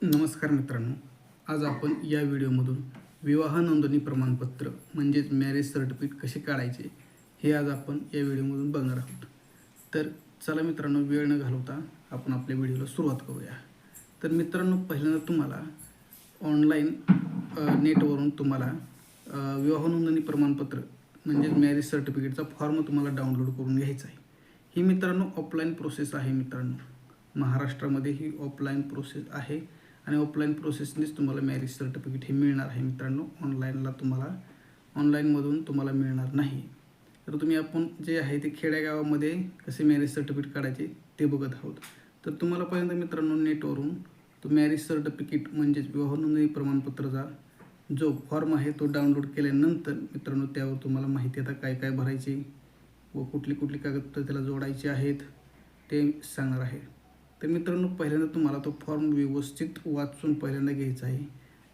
नमस्कार मित्रांनो, आज आपण या व्हिडिओमधून विवाह नोंदणी प्रमाणपत्र म्हणजेच मॅरेज सर्टिफिकेट कसे काढायचे हे आज आपण या व्हिडिओमधून बघणार आहोत. तर चला मित्रांनो, वेळ न घालवता आपण आपल्या व्हिडिओला सुरुवात करूया. तर मित्रांनो, पहिल्यांदा तुम्हाला ऑनलाईन नेटवरून तुम्हाला विवाह नोंदणी प्रमाणपत्र म्हणजेच मॅरेज सर्टिफिकेटचा फॉर्म तुम्हाला डाउनलोड करून घ्यायचा आहे. ही मित्रांनो ऑफलाईन प्रोसेस आहे. मित्रांनो, महाराष्ट्रामध्ये ही ऑफलाईन प्रोसेस आहे आणि ऑफलाईन प्रोसेसनेच तुम्हाला मॅरेज सर्टिफिकेट हे मिळणार आहे. मित्रांनो, ऑनलाईनमधून तुम्हाला मिळणार नाही. तर आपण जे आहे ते खेड्यागावामध्ये कसे मॅरेज सर्टिफिकेट काढायचे ते बघत आहोत. तर तुम्हाला पहिल्यांदा मित्रांनो नेटवरून तो मॅरेज सर्टिफिकेट म्हणजेच विवाह नोंदणी प्रमाणपत्राचा जो फॉर्म आहे तो डाउनलोड केल्यानंतर मित्रांनो त्यावर तुम्हाला माहिती आता काय काय भरायचे व कुठली कागदपत्र त्याला जोडायची आहेत ते सांगणार आहे. तर मित्रांनो, पहिल्यांदा तुम्हाला तो फॉर्म व्यवस्थित वाचून पहिल्यांदा घ्यायचा आहे.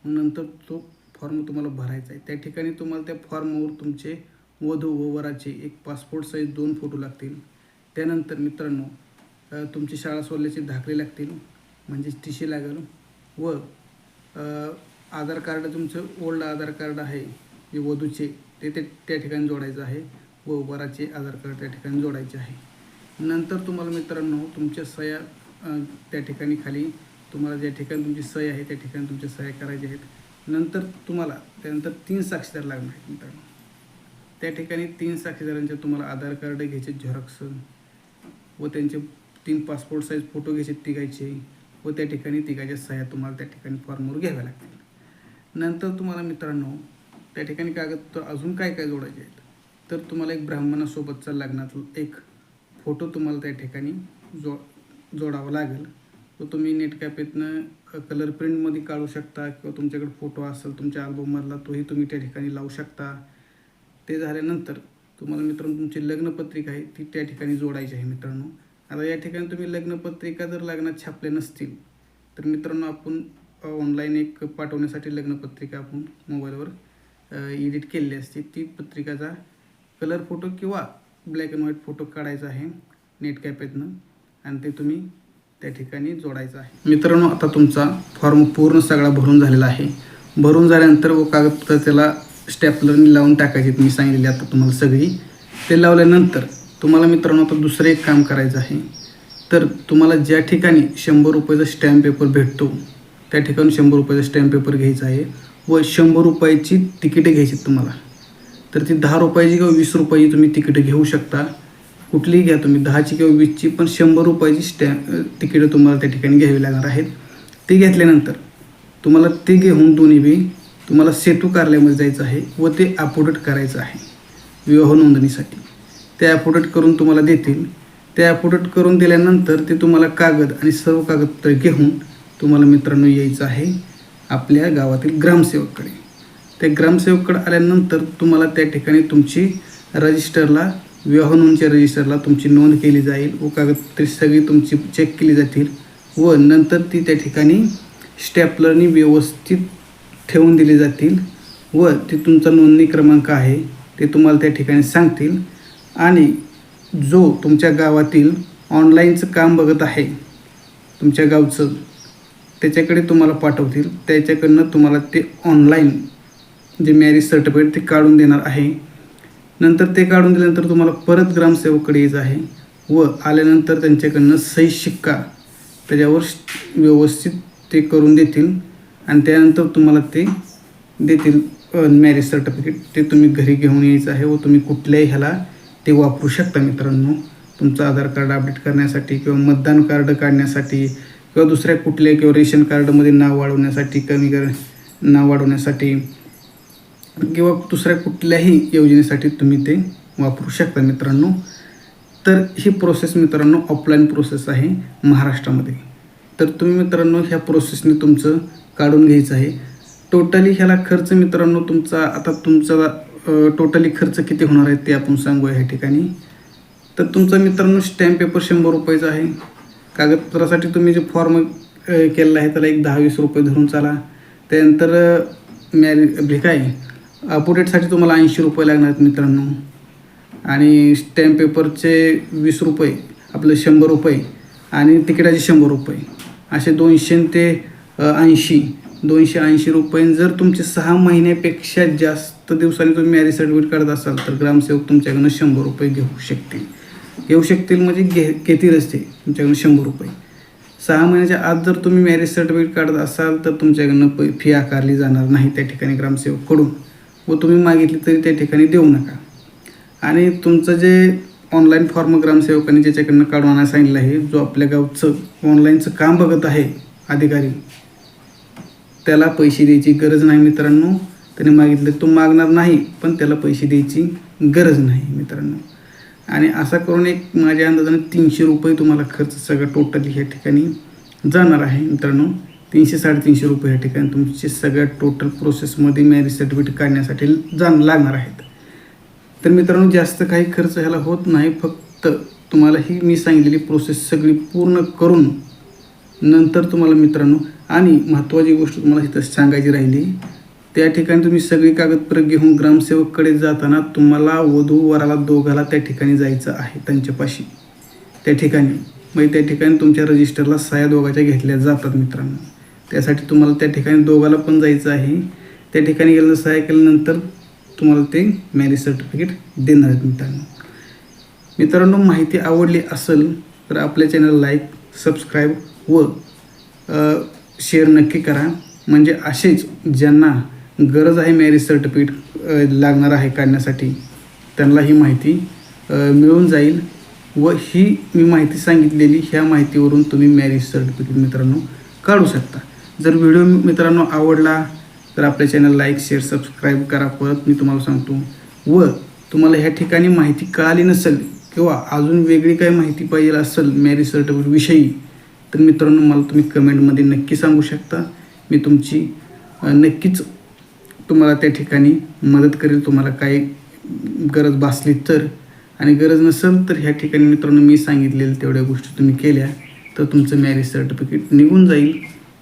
नंतर तो फॉर्म तुम्हाला भरायचा आहे. त्या ठिकाणी तुम्हाला त्या फॉर्मवर तुमचे वधू व वराचे एक पासपोर्ट साईज 2 फोटो लागतील. त्यानंतर मित्रांनो तुमची शाळा सोडल्याचे दाखले लागतील म्हणजेच TC लागेल व आधार कार्ड, तुमचं ओल्ड आधार कार्ड आहे जे वधूचे ते त्या ठिकाणी जोडायचं आहे व वराचे आधार कार्ड त्या ठिकाणी जोडायचे आहे. नंतर तुम्हाला मित्रांनो तुमच्या सह्या त्या ठिकाणी खाली तुम्हाला ज्या ठिकाणी तुमची सही आहे त्या ठिकाणी तुमच्या सह्या करायच्या आहेत. नंतर तुम्हाला त्यानंतर 3 साक्षीदार लागणार आहेत. मित्रांनो, त्या ठिकाणी 3 साक्षीदारांचे तुम्हाला आधार कार्ड घ्यायचे झेरॉक्स व त्यांचे 3 पासपोर्ट साईज फोटो घ्यायचे तिघायचे व त्या ठिकाणी तिघाच्या सह्या तुम्हाला त्या ठिकाणी फॉर्मवर घ्याव्या लागतील. नंतर तुम्हाला मित्रांनो त्या ठिकाणी कागदपत्र अजून काय काय जोडायचे आहेत. तर तुम्हाला एक ब्राह्मणासोबतचा लग्नातला एक फोटो तुम्हाला त्या ठिकाणी जोडावा लागेल. तो तुम्ही नेट कॅफेतनं कलर प्रिंटमध्ये काढू शकता किंवा तुमच्याकडे फोटो असेल तुमच्या अल्बममधला तोही तुम्ही त्या ठिकाणी लावू शकता. ते झाल्यानंतर तुम्हाला मित्रांनो तुमची लग्नपत्रिका आहे ती त्या ठिकाणी जोडायची आहे. मित्रांनो, आता या ठिकाणी तुम्ही लग्नपत्रिका जर लग्नात छापल्या नसतील तर मित्रांनो आपण ऑनलाईन एक पाठवण्यासाठी लग्नपत्रिका आपण मोबाईलवर एडिट केलेली असते. ती पत्रिकाचा कलर फोटो किंवा ब्लॅक अँड व्हाईट फोटो काढायचा आहे नेट कॅफेतनं आणि ते तुम्ही त्या ठिकाणी जोडायचं आहे. मित्रांनो, आता तुमचा फॉर्म पूर्ण सगळा भरून झालेला आहे. भरून झाल्यानंतर व कागदपत्र त्याला स्टॅपलरने लावून टाकायचे मी सांगितले आता तुम्हाला सगळी. ते लावल्यानंतर तुम्हाला मित्रांनो आता दुसरं एक काम करायचं आहे. तर तुम्हाला ज्या ठिकाणी 100 रुपयाचा स्टॅम्प पेपर भेटतो त्या ठिकाणी 100 रुपयाचा स्टॅम्प पेपर घ्यायचा आहे व 100 रुपयाची तिकीटे घ्यायची तुम्हाला. तर ती 10 रुपयाची किंवा 20 रुपयाची तुम्ही तिकीटं घेऊ शकता. कुठलीही घ्या तुम्ही, 10ची किंवा 20ची, पण 100 रुपयाची तिकीटं तुम्हाला त्या ठिकाणी घ्यावी लागणार आहेत. ती घेतल्यानंतर तुम्हाला ते घेऊन दोन्ही बी तुम्हाला सेतू कार्यालयामध्ये जायचं आहे व ते अपोडेट करायचं आहे विवाह नोंदणीसाठी. ते अपोडेट करून तुम्हाला देतील. ते अपोडेट करून दिल्यानंतर ते तुम्हाला कागद आणि सर्व कागदपत्र घेऊन तुम्हाला मित्रांनो यायचं आहे आपल्या गावातील ग्रामसेवककडे. त्या ग्रामसेवककडे आल्यानंतर तुम्हाला त्या ठिकाणी तुमची रजिस्टरला विवाह नोंदणीच्या रजिस्टरला तुमची नोंद केली जाईल व कागदपत्रे सगळी तुमची चेक केली जातील व नंतर ती त्या ठिकाणी स्टॅपलरनी व्यवस्थित ठेवून दिली जातील व ते तुमचा नोंदणी क्रमांक आहे ते तुम्हाला त्या ठिकाणी सांगतील. आणि जो तुमच्या गावातील ऑनलाईनचं काम बघत आहे तुमच्या गावचं त्याच्याकडे तुम्हाला पाठवतील. त्याच्याकडनं तुम्हाला ते ऑनलाईन जे मॅरेज सर्टिफिकेट ते काढून देणार आहे. नंतर ते काढून दिल्यानंतर तुम्हाला परत ग्रामसेवककडे यायचं आहे व आल्यानंतर त्यांच्याकडनं सही शिक्का त्याच्यावर व्यवस्थित ते करून देतील आणि त्यानंतर तुम्हाला ते देतील मॅरेज सर्टिफिकेट. ते तुम्ही घरी घेऊन यायचं आहे व तुम्ही कुठल्याही ह्याला ते वापरू शकता. मित्रांनो, तुमचं आधार कार्ड अपडेट करण्यासाठी किंवा मतदान कार्ड काढण्यासाठी किंवा दुसऱ्या कुठल्या किंवा रेशन कार्डमध्ये नाव वाढवण्यासाठी, नाव वाढवण्यासाठी किंवा दुसऱ्या कुठल्याही योजनेसाठी तुम्ही ते वापरू शकता. मित्रांनो, तर ही प्रोसेस मित्रांनो ऑफलाईन प्रोसेस आहे महाराष्ट्रामध्ये. तर तुम्ही मित्रांनो ह्या प्रोसेसने तुमचं काढून घ्यायचं आहे. टोटली ह्याला खर्च मित्रांनो तुमचा टोटली खर्च किती होणार आहे ते आपण सांगूया ह्या ठिकाणी. तर तुमचा मित्रांनो स्टॅम्प पेपर 100 रुपयाचा आहे. कागदपत्रासाठी तुम्ही जे फॉर्म केलेला आहे त्याला एक 10-20 रुपये धरून चाला. त्यानंतर काय अपोडेटसाठी तुम्हाला 80 रुपये लागणार आहेत मित्रांनो आणि स्टॅम्प पेपरचे 20 रुपये, आपलं 100 रुपये आणि तिकिटाचे 100 रुपये, असे 200 ते 280 रुपये. जर तुमचे 6 महिन्यापेक्षा जास्त दिवसांनी तुम्ही मॅरेज सर्टिफिकेट काढत असाल तर ग्रामसेवक तुमच्याकडनं 100 रुपये घेऊ शकतील म्हणजे घेतीलच ते तुमच्याकडनं 100 रुपये. 6 महिन्याच्या आत जर तुम्ही मॅरेज सर्टिफिकेट काढत असाल तर तुमच्याकडनं फी आकारली जाणार नाही त्या ठिकाणी ग्रामसेवककडून, व तुम्ही मागितली तरी त्या ठिकाणी देऊ नका. आणि तुमचं जे ऑनलाईन फॉर्म ग्रामसेवकांनी ज्याच्याकडनं काढून आणायला सांगितलं आहे, जो आपल्या गावचं ऑनलाईनचं काम बघत आहे अधिकारी, त्याला पैसे द्यायची गरज नाही मित्रांनो. त्याने मागितलं तो मागणार नाही, पण त्याला पैसे द्यायची गरज नाही मित्रांनो. आणि असा करून एक माझ्या अंदाजाने 300 रुपये तुम्हाला खर्च सगळं टोटली ह्या ठिकाणी जाणार आहे मित्रांनो. 300-350 रुपये ह्या ठिकाणी तुमचे सगळ्या टोटल प्रोसेसमध्ये मॅरेज सर्टिफिकेट काढण्यासाठी लागणार आहेत. तर मित्रांनो जास्त काही खर्च ह्याला होत नाही, फक्त तुम्हाला ही मी सांगितलेली प्रोसेस सगळी पूर्ण करून नंतर तुम्हाला मित्रांनो, आणि महत्त्वाची गोष्ट तुम्हाला इथं सांगायची राहिली, त्या ठिकाणी तुम्ही सगळी कागदपत्र घेऊन ग्रामसेवककडे जाताना तुम्हाला वधू वराला दोघाला त्या ठिकाणी जायचं आहे त्यांच्यापाशी. त्या ठिकाणी म्हणजे त्या ठिकाणी तुमच्या रजिस्टरला सह्या दोघांच्या घेतल्या जातात मित्रांनो. त्यासाठी तुम्हाला त्या ठिकाणी दोघाला पण जायचं आहे. त्या ठिकाणी गेलं सह्या केल्यानंतर तुम्हाला ते मॅरेज सर्टिफिकेट देणार आहेत मित्रांनो. माहिती आवडली असेल तर आपल्या चॅनल लाईक, सबस्क्राईब व शेअर नक्की करा, म्हणजे असेच ज्यांना गरज आहे मॅरेज सर्टिफिकेट लागणार आहे काढण्यासाठी त्यांना ही माहिती मिळून जाईल. व ही मी माहिती सांगितलेली ह्या माहितीवरून तुम्ही मॅरेज सर्टिफिकेट मित्रांनो काढू शकता. जर व्हिडिओ मित्रांनो आवडला तर आपल्या चॅनल लाईक, शेअर, सबस्क्राईब करा. परत मी तुम्हाला सांगतो, व तुम्हाला ह्या ठिकाणी माहिती कळाली नसेल किंवा अजून वेगळी काही माहिती पाहिजे असेल मॅरेज सर्टिफिकेट विषयी तर मित्रांनो मला तुम्ही कमेंटमध्ये नक्की सांगू शकता. मी तुमची नक्कीच तुम्हाला त्या ठिकाणी मदत करेल, तुम्हाला काही गरज भासली तर. आणि गरज नसेल तर ह्या ठिकाणी मित्रांनो मी सांगितलेल्या तेवढ्या गोष्टी तुम्ही केल्या तर तुमचं मॅरेज सर्टिफिकेट निघून जाईल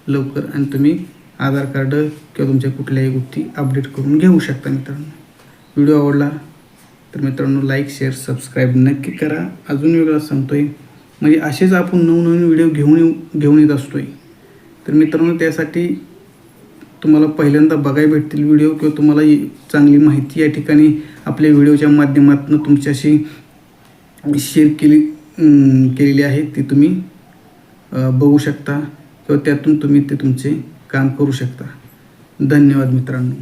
लवकर, आणि तुम्ही आधार कार्ड किंवा तुमच्या कुठल्याही गोष्टी अपडेट करून घेऊ शकता मित्रांनो. व्हिडिओ आवडला तर मित्रांनो लाईक, शेअर, सबस्क्राईब नक्की करा. अजून वेगळं सांगतोय, म्हणजे असेच आपण नवनवीन व्हिडिओ घेऊन येत असतोय. तर मित्रांनो त्यासाठी तुम्हाला पहिल्यांदा बघायला भेटतील व्हिडिओ, किंवा तुम्हाला चांगली माहिती या ठिकाणी आपल्या व्हिडिओच्या माध्यमातून तुमच्याशी शेअर केलेली आहे, ती तुम्ही बघू शकता किंवा त्यातून तुम्ही ते तुमचे काम करू शकता. धन्यवाद मित्रांनो.